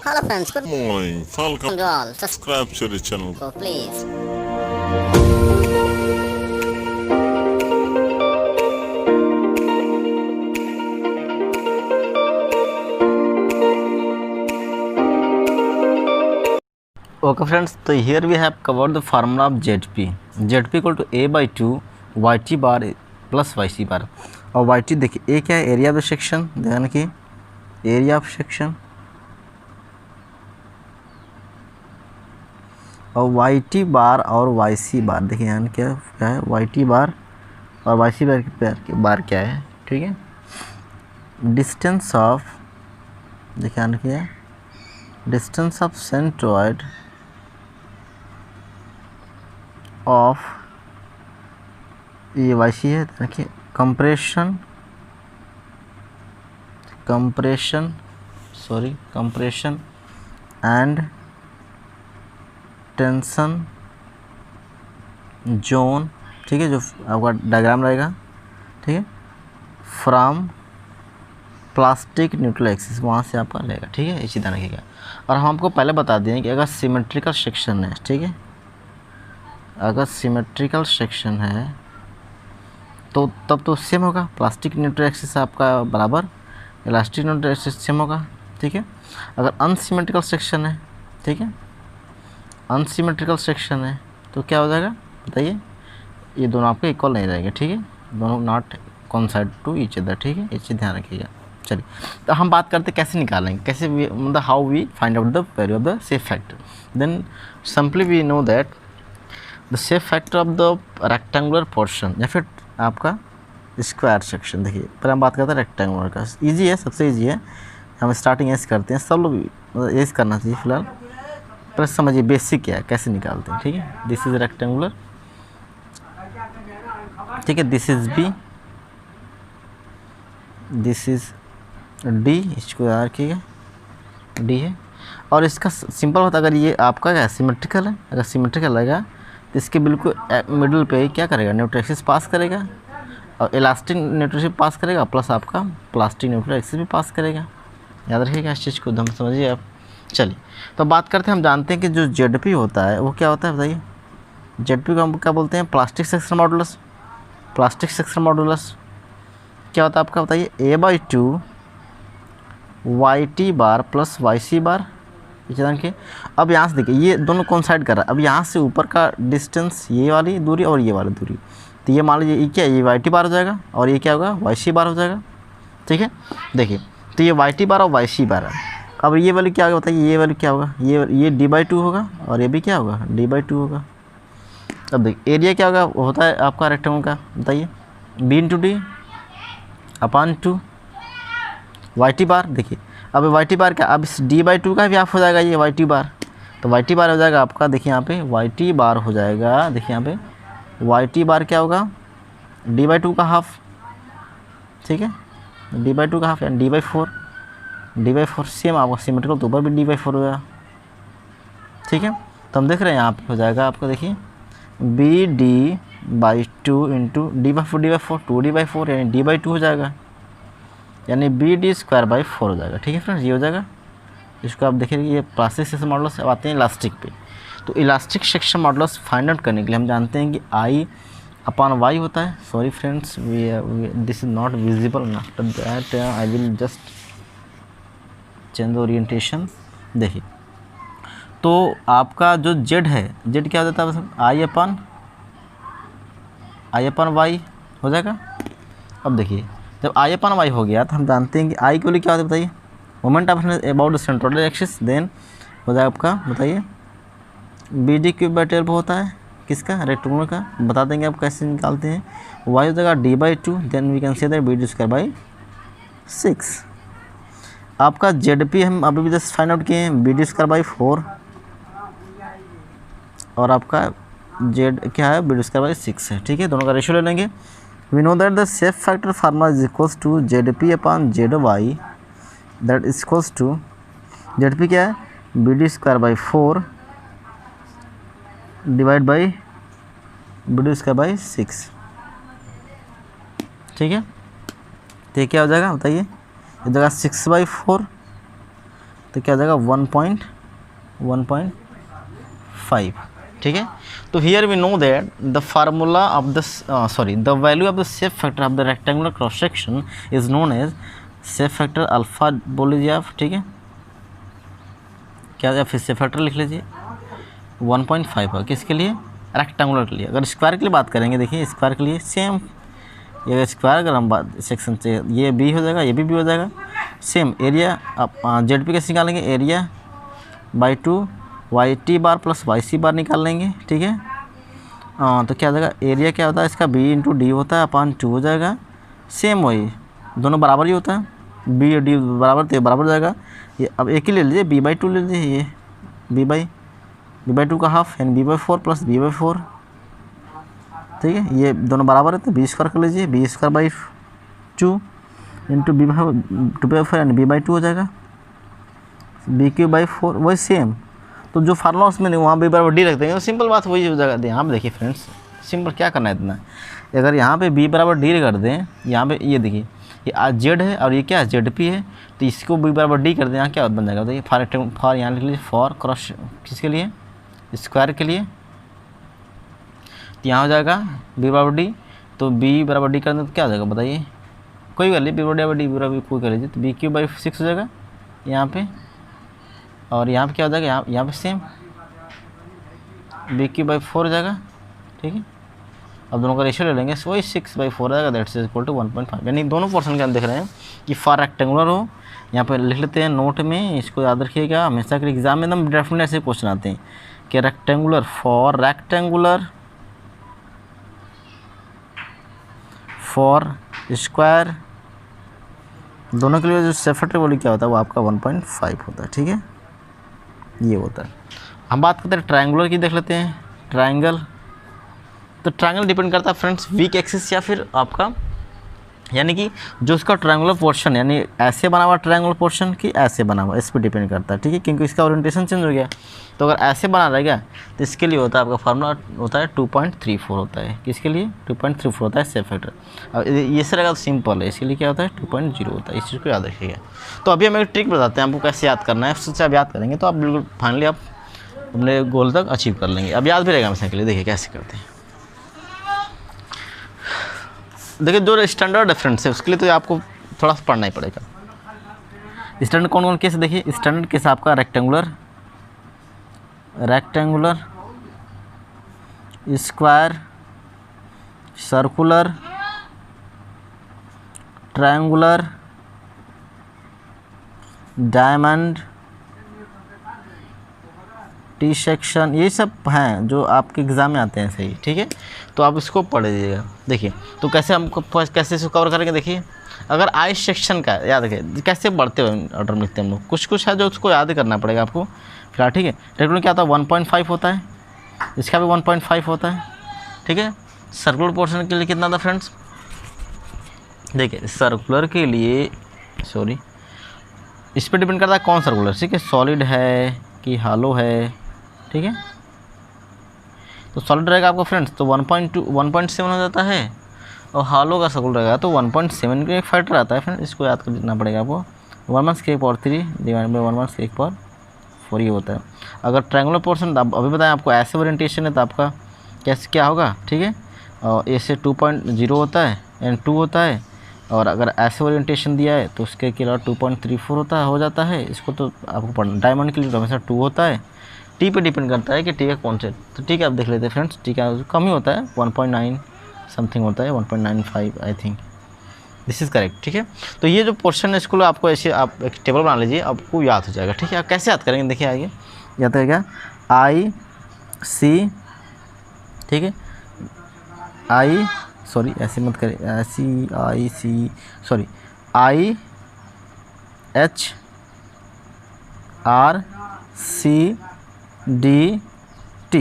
Hello friends, good Morning. Welcome. to all. Subscribe to the channel. So please. Okay friends, so here we have covered the formula of ZP. ZP equal to A by 2 YT bar plus YC bar. और YT देखिए, A क्या है, area of the section, ध्यान की area of section, और YT बार और YC बार देखिए यहाँ क्या है, YT बार और YC बार क्या है, ठीक है। डिस्टेंस ऑफ देखिए यहाँ क्या है, डिस्टेंस ऑफ सेंट्रॉइड ऑफ ये YC है, देखिए कंप्रेशन एंड टेंशन जोन, ठीक है, जो आपका डायग्राम रहेगा, ठीक है, फ्रॉम प्लास्टिक न्यूट्रल एक्सिस, वहाँ से आपका रहेगा, ठीक है, इसी तरह रखिएगा। और हम आपको पहले बता दें कि अगर सिमेट्रिकल सेक्शन है, ठीक है, अगर सिमेट्रिकल सेक्शन है तो तब तो सेम होगा, प्लास्टिक न्यूट्रल एक्सिस आपका बराबर इलास्टिक न्यूट्रल एक्सिस सेम होगा, ठीक है। अगर अनसिमेट्रिकल सेक्शन है, ठीक है, अनसिमेट्रिकल सेक्शन है तो क्या हो जाएगा बताइए, ये दोनों आपके इक्वल नहीं रहेंगे, ठीक है, दोनों not coincide to each other, ठीक है, इसे ध्यान रखिएगा। चलिए, तो हम बात करते कैसे निकालेंगे, कैसे मतलब how we find out the value of the shape factor. Then simply we know that the shape factor of the rectangular portion या फिर आपका स्क्वायर सेक्शन। देखिए पहले हम बात करते हैं रेक्टेंगुलर का, इजी है, सबसे इजी है, हम स्टार्टिंग ऐसे करते हैं, सब लोग ऐसे करना चाहिए फिलहाल, पर समझिए बेसिक क्या है, कैसे निकालते हैं, ठीक है। दिस इज रेक्टेंगुलर, ठीक है, this is b, this is d, इसको याद रखिएगा, डी है। और इसका सिंपल होता है, अगर ये आपका क्या सिमेट्रिकल है, अगर सिमेट्रिकल रहेगा तो इसके बिल्कुल मिडिल पे ही क्या करेगा, न्यूट्रल एक्सिस पास करेगा, और इलास्टिक न्यूट्रल एक्सिस पास करेगा, प्लस आपका प्लास्टिक न्यूट्रल एक्सिस भी पास करेगा, याद रखिएगा इस चीज़ को, दम समझिए आप। चलिए, तो बात करते हैं, हम जानते हैं कि जो ZP होता है वो क्या होता है बताइए, ZP को हम क्या बोलते हैं, plastic section modulus. Plastic section modulus क्या होता है आपका बताइए, A by 2 YT bar plus YC बार, जान के। अब यहाँ से देखिए ये दोनों कोइंसाइड कर रहा है, अब यहाँ से ऊपर का डिस्टेंस ये वाली दूरी और ये वाली दूरी, तो ये मान लीजिए ये क्या, ये YT बार हो जाएगा और ये क्या होगा, YC बार हो जाएगा, ठीक है। देखिए तो ये YT बार और YC बार है। अब ये वाली क्या होगा बताइए, ये वाली क्या होगा, ये D/2 होगा और ये भी क्या होगा, D/2 होगा। अब देखिए एरिया क्या होगा, होता है आपका रेक्टेंगल का बताइए, B/D अपॉन 2 YT बार। देखिए अब YT बार क्या, अब इस D/2 का भी हाफ हो जाएगा ये YT बार, तो YT बार हो जाएगा आपका, देखिए यहाँ पे YT बार हो जाएगा, देखिए यहाँ पे YT बार क्या होगा, D/2 का हाफ, ठीक है, D/2 का हाफ यानी D/4 सेम आपका सिमेट्रिकल, तो ऊपर भी D/4 हो गया, ठीक है। तो हम देख रहे हैं यहाँ पे हो जाएगा आपका, देखिए BD/2 इंटू D/4 2D/4 यानी D/2 हो जाएगा, यानी BD²/4 हो जाएगा, ठीक है फ्रेंड्स, ये हो जाएगा। इसको आप देखिए, ये प्लास्टिक सेक्शन मॉडुलस अब आते हैं इलास्टिक पे। तो elastic section modulus find out करने के लिए हम जानते हैं कि I/Y होता है, sorry friends this is not visible, after that I will just change the orientation. देखिए तो आपका जो Z है, Z क्या हो जाता है, I/Y हो जाएगा। अब देखिए जब I/Y हो गया तो हम जानते हैं कि I के लिए क्या होता है बताइए, moment of about the centroid axis, then हो जाएगा आपका बताइए BD³/12 होता है, किसका, रेक्टेंगुलर का, बता देंगे आप कैसे निकालते हैं। Y हो जाएगा D/2, then we can say that BD²/6। आपका ZP हम अभी भी जस्ट फाइंड आउट किए हैं, BD²/4 और आपका Z क्या है, BD²/6 है, ठीक है, दोनों का रेशियो ले लेंगे। We know that the shape factor formula is equals to ZP upon ZY, that is equals to, ZP क्या है, BD²/4 डिवाइड बाई BD²/6, ठीक है। तो ये क्या हो जाएगा बताइए, इस जगह 6/4, तो क्या हो जाएगा 1.5, ठीक है। तो here we know that the formula of the the value of the shape factor of the rectangular cross section is known as shape factor alpha बोल लीजिए आप, ठीक है। क्या या फिर शेप फैक्टर लिख लीजिए 1.5 है किसके लिए, रेक्टेंगुलर के लिए। अगर स्क्वायर के लिए बात करेंगे, देखिए स्क्वायर के लिए सेम, ये स्क्वायर अगर हम बात सेक्शन से, ये बी हो जाएगा, ये भी हो जाएगा सेम। एरिया आप जेड पी कैसे निकालेंगे, area by 2 y t bar plus y c bar निकाल लेंगे, ठीक है। तो क्या हो जाएगा, एरिया क्या होता है इसका बी इंटू डी होता है अपान 2 हो जाएगा। सेम वही दोनों बराबर ही होता है, बी और डी बराबर तो बराबर हो जाएगा। ये अब एक ही ले लीजिए, बी बाई 2 ले लीजिए, ये बी बाई 2 का हाफ यानी B by 4 plus B by 4, ठीक है। ये दोनों बराबर है तो बी स्क्वायर कर लीजिए, B square by 2 into B by 4 यानी बी बाई 2 हो जाएगा, बी क्यू बाई 4 वही सेम। तो जो फार्मूला उसमें नहीं वहाँ बी बराबर डी रख देंगे तो सिंपल बात वही हो जाएगा। यहाँ पे देखिए फ्रेंड्स, सिंपल क्या करना है इतना, अगर यहाँ पे बी बराबर डी कर दें, यहाँ पे ये देखिए ये जेड है और ये क्या है जेड पी है, तो इसको बी बराबर डी कर दें, यहाँ क्या बन जाएगा, देखिए फॉर यहाँ लिख लीजिए फॉर क्रॉस किसके लिए, स्क्वायर के लिए। तो यहाँ हो जाएगा बी बराबर डी, तो बी बराबर डी कर दें तो क्या हो जाएगा बताइए, कोई कर लीजिए बी बराबर डी बराबर कोई कर लीजिए, तो बी क्यू बाई 6 हो जाएगा यहाँ पे, और यहाँ पे क्या हो जाएगा, यहाँ पे सेम बी क्यू बाई 4 हो जाएगा, ठीक है। अब दोनों का रेशियो ले लेंगे, वही 6/4 आएगा, दैट्स इक्वल टू 1.5। यानी दोनों पोर्शन के हम देख रहे हैं कि फॉर रेक्टेंगुलर हो, यहाँ पे लिख लेते हैं नोट में, इसको याद रखिएगा हमेशा के एग्जाम में एकदम डेफिनेट ऐसे क्वेश्चन आते हैं कि रेक्टेंगुलर फॉर स्क्वायर, दोनों के लिए जो शेप फैक्टर बोली क्या होता है वो आपका 1.5 होता है, ठीक है, ये होता है। हम बात करते हैं ट्रायंगुलर की, देख लेते हैं ट्रायंगल। तो ट्रायंगल डिपेंड करता है फ्रेंड्स वीक एक्सिस या फिर आपका, यानी कि जो इसका ट्रायंगुलर पोर्शन यानी ऐसे बना हुआ ट्रायंगुलर पोर्शन की ऐसे बना हुआ, इस पर डिपेंड करता है, ठीक है, क्योंकि इसका ओरिएंटेशन चेंज हो गया। तो अगर ऐसे बना रहेगा तो इसके लिए होता है आपका फार्मूला होता है 2.34 होता है, किसके लिए 2.34 होता है शेप फैक्टर। अब ये से रहेगा तो सिंपल है, इसके लिए क्या होता है 2.0 होता है, इस चीज़ को याद रखिएगा। तो अभी हम एक ट्रिक बताते हैं आपको कैसे याद करना है, उससे आप याद करेंगे तो आप बिल्कुल फाइनली आप अपने गोल तक अचीव कर लेंगे। अब याद भी रहेगा हमेशा के लिए, देखिए कैसे करते हैं। देखिए जो स्टैंडर्ड डिफरेंस है उसके लिए तो आपको थोड़ा सा पढ़ना ही पड़ेगा। स्टैंडर्ड कौन कौन केस, देखिए स्टैंडर्ड केस आपका rectangular, square, circular, triangular, diamond, T section, ये सब हैं जो आपके एग्ज़ाम में आते हैं, सही, ठीक है। तो आप इसको पढ़ लीजिएगा। देखिए तो कैसे हमको कैसे इसको कवर करेंगे, देखिए अगर आई सेक्शन का याद रखिए, कैसे बढ़ते हुए ऑर्डर में लिखते हैं हम लोग, कुछ है जो उसको याद करना पड़ेगा आपको फिलहाल, ठीक है। रेक्टेंगुलर क्या होता है 1.5 होता है, इसका भी 1.5 होता है, ठीक है। सर्कुलर पोर्शन के लिए कितना था फ्रेंड्स, देखिए सर्कुलर के लिए इस पर डिपेंड करता है कौन सर्कुलर, ठीक है, सॉलिड है कि हालो है, ठीक है। तो सॉलिड रहेगा आपका फ्रेंड्स तो 1.7 हो जाता है, और हालो का सर्कुलर रहेगा तो 1.7 का एक फैक्टर आता है फ्रेंड्स, इसको याद करना पड़ेगा आपको, 1/3 डिवाइड बाई 1/4 ये होता है। अगर ट्रायंगुलर पोर्शन अभी बताएं आपको ऐसे ओरिएंटेशन है तो आपका कैसे क्या होगा, ठीक है, और ए से 2.0 होता है एंड 2 होता है, और अगर ऐसे ओरिएंटेशन दिया है तो उसके अलावा 2.34 होता है, हो जाता है। इसको तो आपको पढ़ना, डायमंड के लिए तो हमेशा 2 होता है, टी पे डिपेंड करता है कि टी का कौन से, तो टी का आप देख लेते हैं फ्रेंड्स, टी का कम ही होता है 1.9 समथिंग होता है, 1.95 I think, this is correct, ठीक है। तो ये जो पोर्शन है इसको आपको ऐसे आप एक टेबल बना लीजिए, आपको याद हो जाएगा, ठीक है। आप कैसे याद करेंगे, देखिए आइए याद करेगा आई सी, ठीक है, आई सॉरी ऐसे मत करें, ऐसी I C sorry I H R C D T,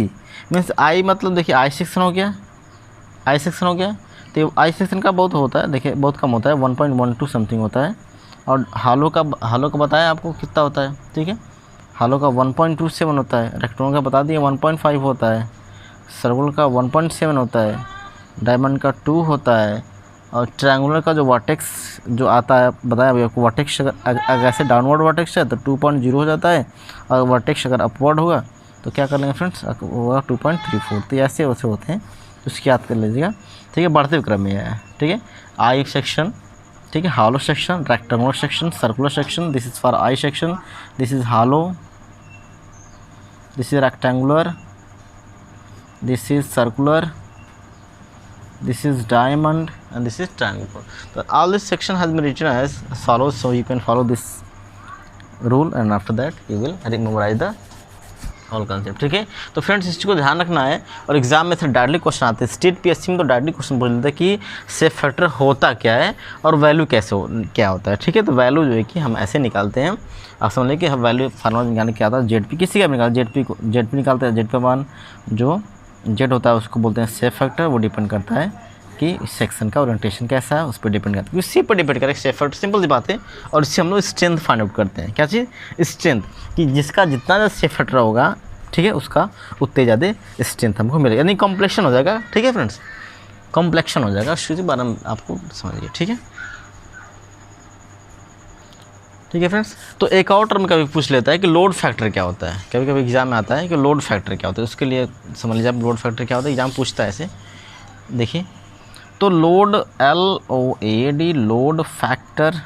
means I मतलब देखिए आई सेक्शन हो गया, तो आई सेक्शन का बहुत होता है, देखिए बहुत कम होता है, 1.12 समथिंग होता है, और हालो का बताया आपको कितना होता है, ठीक है, हालो का 1.27 होता है, रेक्टेंगुलर का बता दिए 1.5 होता है, सर्कुलर का 1.7 होता है, डायमंड का 2 होता है, और ट्रायंगुलर का जो वर्टेक्स जो आता है बताया अभी आपको, वर्टेक्स अगर ऐसे डाउनवर्ड वर्टेक्स है तो 2.0 हो जाता है, और वर्टेक्स अगर अपवर्ड होगा तो क्या कर लेंगे फ्रेंड्स, होगा 2.34। तो ऐसे वैसे होते हैं, तो उसकी याद कर लीजिएगा, ठीक है। बढ़ते क्रम में है, ठीक है। आई सेक्शन, ठीक है, hollow section, rectangular section, circular section, this is for I section, this is hollow, this is rectangular, this is circular, this is diamond, and this is triangle. So all this section has been written as follows, so you can follow this rule and after that you will memorize the whole concept, ठीक है। तो friends इस चीज़ को ध्यान रखना है, और एग्जाम में से डायरेक्टली क्वेश्चन आते हैं, स्टेट पीएससी में तो डायरेक्टली क्वेश्चन पूछ लेते हैं कि सेफ फैक्टर होता क्या है और वैल्यू कैसे क्या होता है, ठीक है। तो वैल्यू जो है कि हम ऐसे निकालते हैं, आप समझ लें कि हम वैल्यू फार्मूला निकालने क्या आता है, जेड किसी का भी निकाल, जेड पी निकालते हैं, जेड पे मान जो जेड होता है उसको बोलते हैं सेफ फैक्टर। वो डिपेंड करता है कि सेक्शन का ओरिएंटेशन कैसा है, उस पर डिपेंड करता है, उसी पर डिपेंड करेगा सेफ फैक्टर, सिंपल सी बात है। और इससे हम लोग स्ट्रेंथ फाइंड आउट करते हैं, क्या चीज़, स्ट्रेंथ, कि जिसका जितना ज़्यादा सेफ फैक्टर होगा, ठीक है, उसका उतने ज़्यादा स्ट्रेंथ हमको मिलेगा, यानी कॉम्प्लेक्शन हो जाएगा, ठीक है फ्रेंड्स, कॉम्प्लेक्शन हो जाएगा। उसके बारे में आपको समझिए, ठीक है, ठीक है फ्रेंड्स। तो एक और टर्म कभी पूछ लेता है कि लोड फैक्टर क्या होता है, कभी कभी एग्जाम में आता है कि लोड फैक्टर क्या होता है, उसके लिए समझ लीजिए आप लोड फैक्टर क्या होता है, एग्जाम पूछता है ऐसे, देखिए। तो load, LOAD, load factor,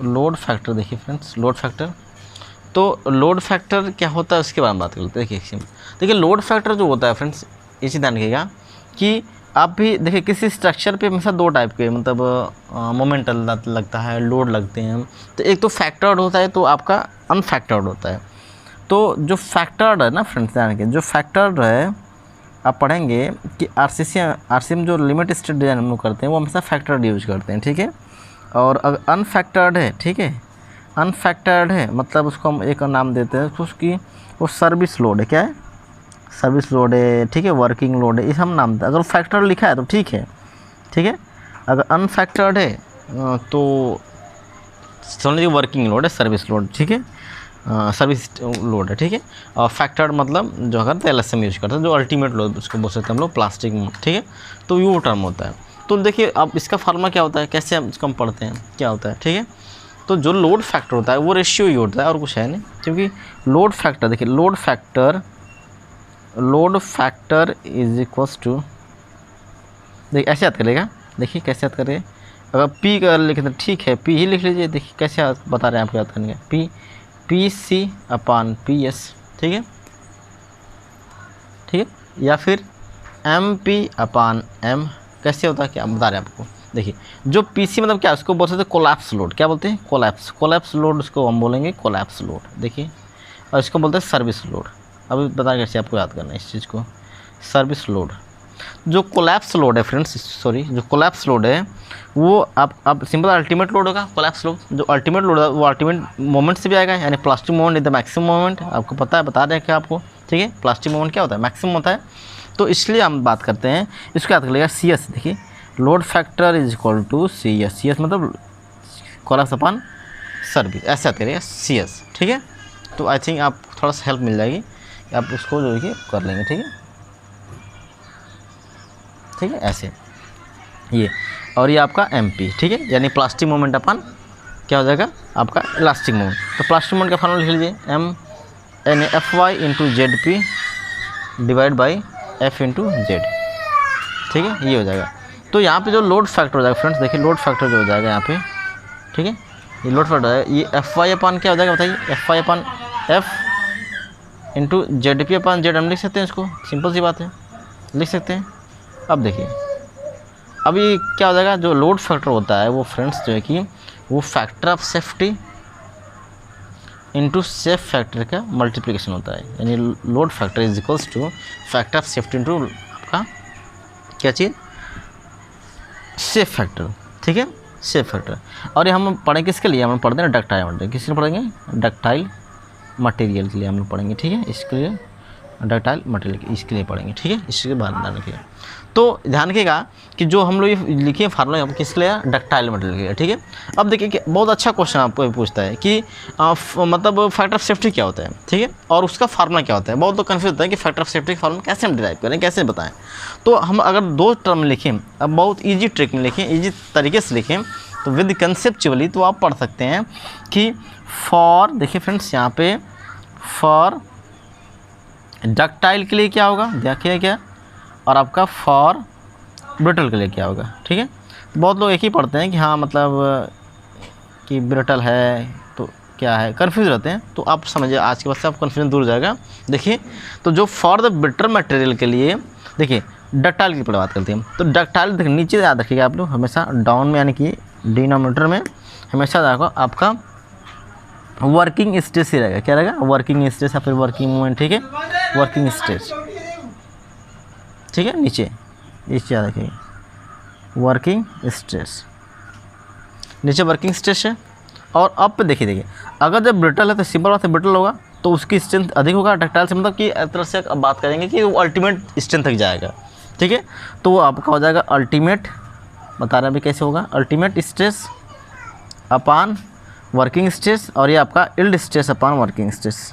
load factor, देखिए फ्रेंड्स, लोड फैक्टर, तो लोड फैक्टर क्या होता है उसके बारे में बात करते हैं। देखिए लोड फैक्टर जो होता है फ्रेंड्स, इसी ध्यान रखिएगा कि आप भी देखिए किसी स्ट्रक्चर पे हमेशा दो टाइप के मतलब मोमेंट लगता है, लोड लगते हैं। तो एक तो फैक्टर्ड होता है, तो आपका अनफैक्टर्ड होता है। तो जो फैक्टर्ड है ना फ्रेंड्स, ध्यान रखिए, जो फैक्टर्ड है आप पढ़ेंगे कि आरसीसी में जो लिमिट स्टेट डिज़ाइन हम लोग करते हैं वो हमेशा फैक्टर्ड यूज करते हैं, ठीक है। और अगर अनफैक्टर्ड है, ठीक है, अनफैक्टर्ड है मतलब उसको हम एक नाम देते हैं उसकी, वो सर्विस लोड है, क्या है, सर्विस लोड है, ठीक है, वर्किंग लोड है, इस हम नाम देते हैं। अगर फैक्टर लिखा है तो ठीक है, ठीक है। अगर अनफैक्टर्ड है तो समझ लीजिए वर्किंग लोड है, सर्विस लोड, ठीक है, सर्विस लोड है, ठीक है। और फैक्टर्ड मतलब जो अगर LSM यूज करते हैं, जो अल्टीमेट लोड उसको बोल सकते हैं हम लोग, प्लास्टिक में, ठीक है। तो वो टर्म होता है। तो देखिए अब इसका फार्मूला क्या होता है, कैसे हम इसको हम पढ़ते हैं, क्या होता है, ठीक है। तो जो लोड फैक्टर होता है वो रेशियो ही होता है और कुछ है नहीं, क्योंकि लोड फैक्टर, देखिए load factor is equals to, देखिए ऐसे याद करेगा, देखिए कैसे याद करें, अगर पी का लिखे तो ठीक है, पी ही लिख लीजिए, देखिए कैसे बता रहे हैं आपको याद करने का, PC/PS, ठीक है, ठीक है, या फिर MP/M, कैसे होता है क्या बता रहे हैं आपको। देखिए जो PC मतलब क्या, उसको बोल सकते हैं कोलैप्स लोड, क्या बोलते हैं, कोलैप्स लोड, उसको हम बोलेंगे कोलैप्स लोड, देखिए। और इसको बोलते हैं सर्विस लोड। अभी बता कैसे आपको याद करना है इस चीज़ को, सर्विस लोड। जो कोलैप्स लोड है फ्रेंड्स, सॉरी, जो कोलैप्स लोड है वो आप सिंपल अल्टीमेट लोड होगा। कोलैप्स लोड, जो अल्टीमेट लोड है वो अल्टीमेट मोमेंट से भी आएगा, यानी plastic moment is the maximum moment, आपको पता है, बता रहे हैं क्या आपको, ठीक है। प्लास्टिक मोमेंट क्या होता है, मैक्सिमम होता है। तो इसलिए हम बात करते हैं, इसको याद कर लीजिएगा, CS, देखिए load factor is equal to CS मतलब कोलैप्स अपॉन सर्विस, ऐसा याद करिएगा CS, ठीक है। तो आई थिंक आप थोड़ा सा हेल्प मिल जाएगी, आप उसको जो है कर लेंगे, ठीक है, ठीक है, ऐसे ये। और ये आपका MP, ठीक है, यानी प्लास्टिक मोमेंट अपन क्या हो जाएगा आपका इलास्टिक मोमेंट। तो प्लास्टिक मोमेंट का फार्मूला लिख लीजिए, Fy into ZP divide by F into Z, ठीक है, ये हो जाएगा। तो यहाँ पे जो लोड फैक्टर हो जाएगा फ्रेंड्स, देखिए लोड फैक्टर जो हो जाएगा यहाँ पे, ठीक है, ये लोड फैक्टर है, ये Fy अपन क्या हो जाएगा बताइए, Fy अपन F इंटू ZP अपन Z, हम लिख सकते हैं इसको, सिंपल सी बात है, लिख सकते हैं। अब देखिए अभी क्या हो जाएगा, जो लोड फैक्टर होता है वो फ्रेंड्स जो है कि वो factor of safety into safe factor का मल्टीप्लिकेशन होता है, यानी load factor is equals two factor of safety into आपका क्या चीज़, सेफ फैक्टर, ठीक है, सेफ फैक्टर। और ये हम पढ़ेंगे किसके लिए, हम पढ़ते हैं डक्टाइल मटेरियल, किसके लिए पढ़ेंगे, डक्टाइल मटेरियल के लिए हम लोग पढ़ेंगे, ठीक है, इसके लिए डक्टाइल मटेरियल इसके लिए पढ़ेंगे, ठीक है, इसके बाद में के लिए। तो ध्यान रखिएगा कि जो हम लोग ये लिखे फार्मूला किस लिए डक्टाइल मटेरियल के लिए, ठीक है। अब देखिए कि बहुत अच्छा क्वेश्चन आपको पूछता है कि मतलब फैक्टर ऑफ सेफ्टी क्या होता है, ठीक है, और उसका फार्मूला क्या होता है। बहुत लोग कन्फ्यूज होता है कि फैक्टर ऑफ सेफ्टी का फार्मूला कैसे हम डिराइव करें, कैसे बताएं। तो हम अगर 2 टर्म लिखें, अब बहुत ईजी ट्रिक में लिखें, ईजी तरीके से लिखें, तो विद कंसेप्चुअली तो आप पढ़ सकते हैं कि फॉर, देखिए फ्रेंड्स यहाँ पे फॉर डक्टाइल के लिए क्या होगा, देखिए क्या, और आपका फॉर ब्रिटल के लिए क्या होगा, ठीक है। बहुत लोग एक ही पढ़ते हैं कि हाँ मतलब कि ब्रिटल है तो क्या है, कन्फ्यूज रहते हैं। तो आप समझिए आज के बाद से आप कन्फ्यूजन दूर हो जाएगा। देखिए तो जो फॉर द ब्रिटल मटेरियल के लिए, देखिए डक्टाइल की बात करते हैं, तो डक्टाइल देखिए नीचे याद रखिएगा आप लोग हमेशा डाउन में, यानी कि डिनोमिनेटर में हमेशा रहेगा आपका वर्किंग स्ट्रेस ही रहेगा। क्या रहेगा, वर्किंग स्ट्रेस या फिर वर्किंग मोमेंट, ठीक है, वर्किंग स्ट्रेस, ठीक है। नीचे याद रखिएगा वर्किंग स्ट्रेस, नीचे वर्किंग स्ट्रेस है। और अप पे देखिए अगर जब ब्रिटल है तो सिंपल बात है ब्रिटल होगा तो उसकी स्ट्रेंथ अधिक होगा डक्टाइल से, मतलब कि एक तरह से अब बात करेंगे कि वो अल्टीमेट स्ट्रेंथ तक जाएगा, ठीक है। तो वो आपका हो जाएगा अल्टीमेट, बता रहे अभी कैसे होगा, ultimate stress upon working stress, और ये आपका yield stress upon working stress.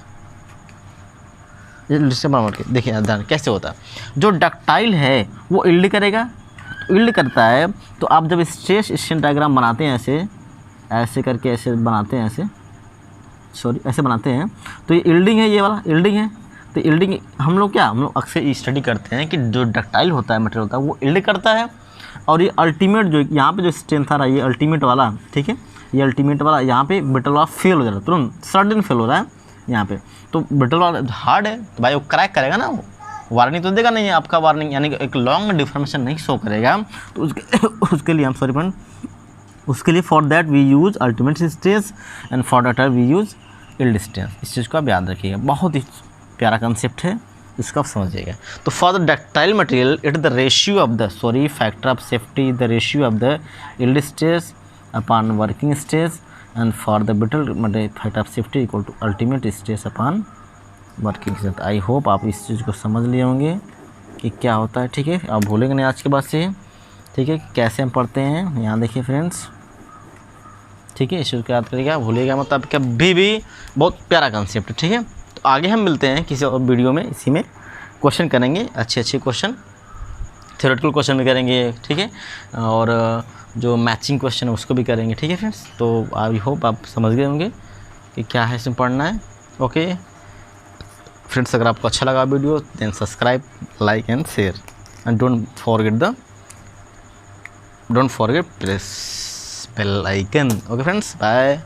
देखिए ध्यान कैसे होता है, जो डक्टाइल है वो इल्ड करेगा, इल्ड करता है। तो आप जब स्ट्रेस स्ट्रेन डायग्राम बनाते हैं ऐसे करके ऐसे बनाते हैं, ऐसे बनाते हैं, तो ये इल्डिंग है, ये वाला इल्डिंग है। तो इल्डिंग हम लोग अक्सर स्टडी करते हैं कि जो डक्टाइल होता है मटेरियल होता है वो इल्ड करता है, और ये अल्टीमेट जो यहाँ पे जो स्ट्रेंथ आ रहा है ये अल्टीमेट वाला, ठीक है, ये अल्टीमेट वाला यहाँ पे ब्रिटल वाला फेल हो जा रहा है, तुरंत सडन फेल हो रहा है यहाँ पे। तो ब्रिटल वाला हार्ड है तो भाई वो क्रैक करेगा ना, वार्निंग तो देगा नहीं है आपका, वार्निंग यानी कि एक लॉन्ग डिफॉर्मेशन नहीं शो करेगा। तो उसके लिए हम सॉरी फ्रेंड, उसके लिए for that we use ultimate stress and for ductile we use yield stress. इस चीज़ को आप याद रखिएगा, बहुत ही प्यारा कंसेप्ट है, इसको आप समझिएगा। तो for the ductile material it the ratio of the factor of safety the ratio of the yield stress upon working stress, and for the brittle material factor of safety equal to ultimate stress upon working stress. I hope आप इस चीज़ को समझ लिए होंगे कि क्या होता है, ठीक है। आप भूलेंगे नहीं आज के बाद से, ठीक है, कैसे हम पढ़ते हैं। यहाँ देखिए फ्रेंड्स, ठीक है, इस चीज़ को याद करिएगा, भूलिएगा मतलब कभी भी, बहुत प्यारा कंसेप्ट, ठीक है। तो आगे हम मिलते हैं किसी और वीडियो में, इसी में क्वेश्चन करेंगे, अच्छे क्वेश्चन, थ्योरेटिकल क्वेश्चन भी करेंगे, ठीक है, और जो मैचिंग क्वेश्चन है उसको भी करेंगे, ठीक है फ्रेंड्स। तो आई होप आप समझ गए होंगे कि क्या है इसमें पढ़ना है। ओके फ्रेंड्स, अगर आपको अच्छा लगा video then subscribe, like and share, and don't forget press bell icon. Okay friends, bye.